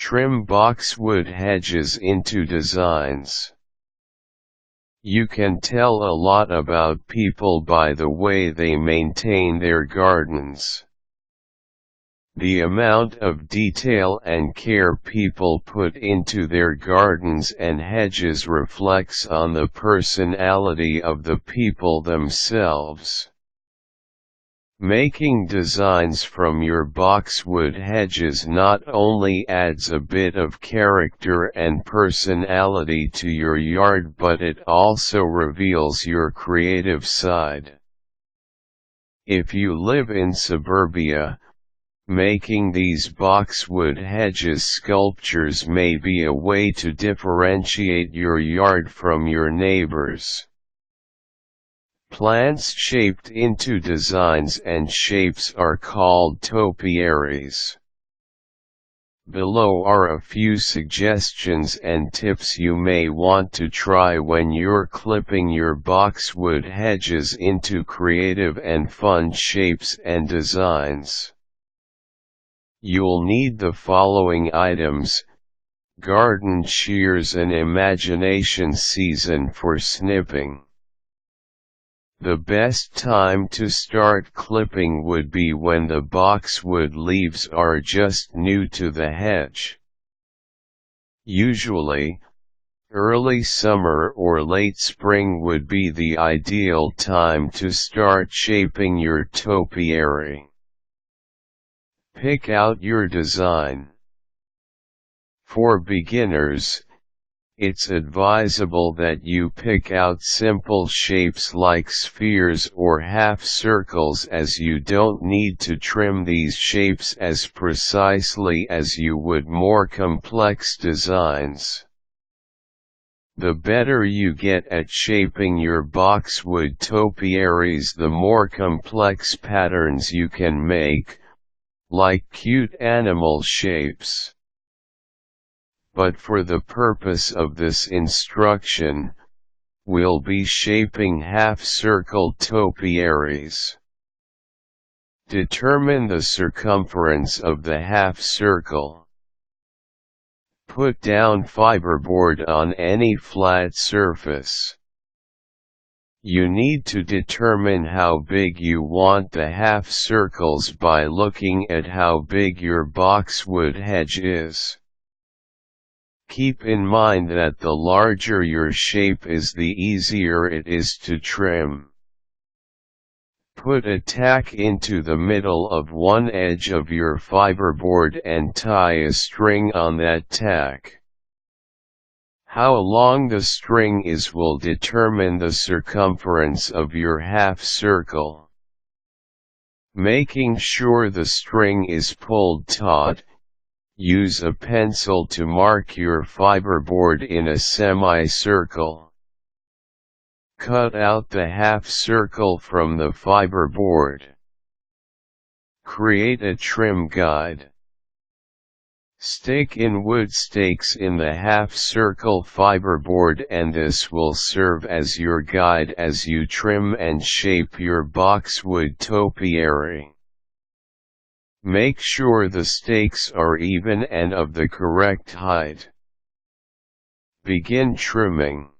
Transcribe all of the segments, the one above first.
Trim boxwood hedges into designs. You can tell a lot about people by the way they maintain their gardens. The amount of detail and care people put into their gardens and hedges reflects on the personality of the people themselves. Making designs from your boxwood hedges not only adds a bit of character and personality to your yard, but it also reveals your creative side. If you live in suburbia, making these boxwood hedges sculptures may be a way to differentiate your yard from your neighbors. Plants shaped into designs and shapes are called topiaries. Below are a few suggestions and tips you may want to try when you're clipping your boxwood hedges into creative and fun shapes and designs. You'll need the following items: garden shears and imagination season for snipping. The best time to start clipping would be when the boxwood leaves are just new to the hedge. Usually, early summer or late spring would be the ideal time to start shaping your topiary. Pick out your design. For beginners, it's advisable that you pick out simple shapes like spheres or half circles, as you don't need to trim these shapes as precisely as you would more complex designs. The better you get at shaping your boxwood topiaries, the more complex patterns you can make, like cute animal shapes. But for the purpose of this instruction, we'll be shaping half-circle topiaries. Determine the circumference of the half-circle. Put down fiberboard on any flat surface. You need to determine how big you want the half-circles by looking at how big your boxwood hedge is. Keep in mind that the larger your shape is, the easier it is to trim. Put a tack into the middle of one edge of your fiberboard and tie a string on that tack. How long the string is will determine the circumference of your half circle. Making sure the string is pulled taut, use a pencil to mark your fiberboard in a semicircle. Cut out the half circle from the fiberboard. Create a trim guide. Stake in wood stakes in the half-circle fiberboard, and this will serve as your guide as you trim and shape your boxwood topiary. Make sure the stakes are even and of the correct height. Begin trimming.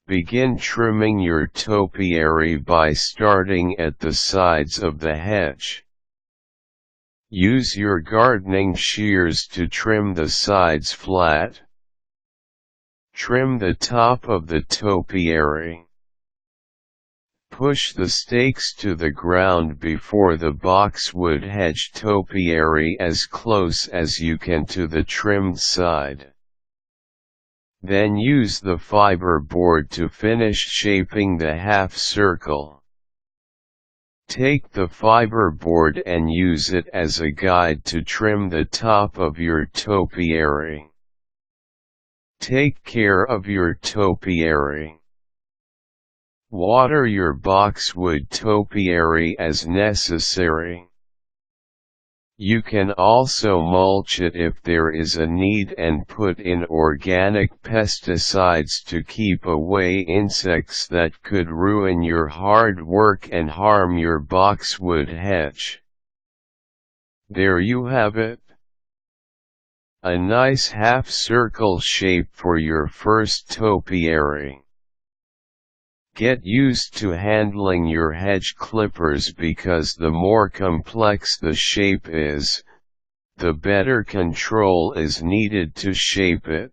Begin trimming your topiary by starting at the sides of the hedge. Use your gardening shears to trim the sides flat. Trim the top of the topiary. Push the stakes to the ground before the boxwood hedge topiary as close as you can to the trimmed side. Then use the fiberboard to finish shaping the half circle. Take the fiberboard and use it as a guide to trim the top of your topiary. Take care of your topiary. Water your boxwood topiary as necessary. You can also mulch it if there is a need, and put in organic pesticides to keep away insects that could ruin your hard work and harm your boxwood hedge. There you have it. A nice half-circle shape for your first topiary. Get used to handling your hedge clippers because the more complex the shape is, the better control is needed to shape it.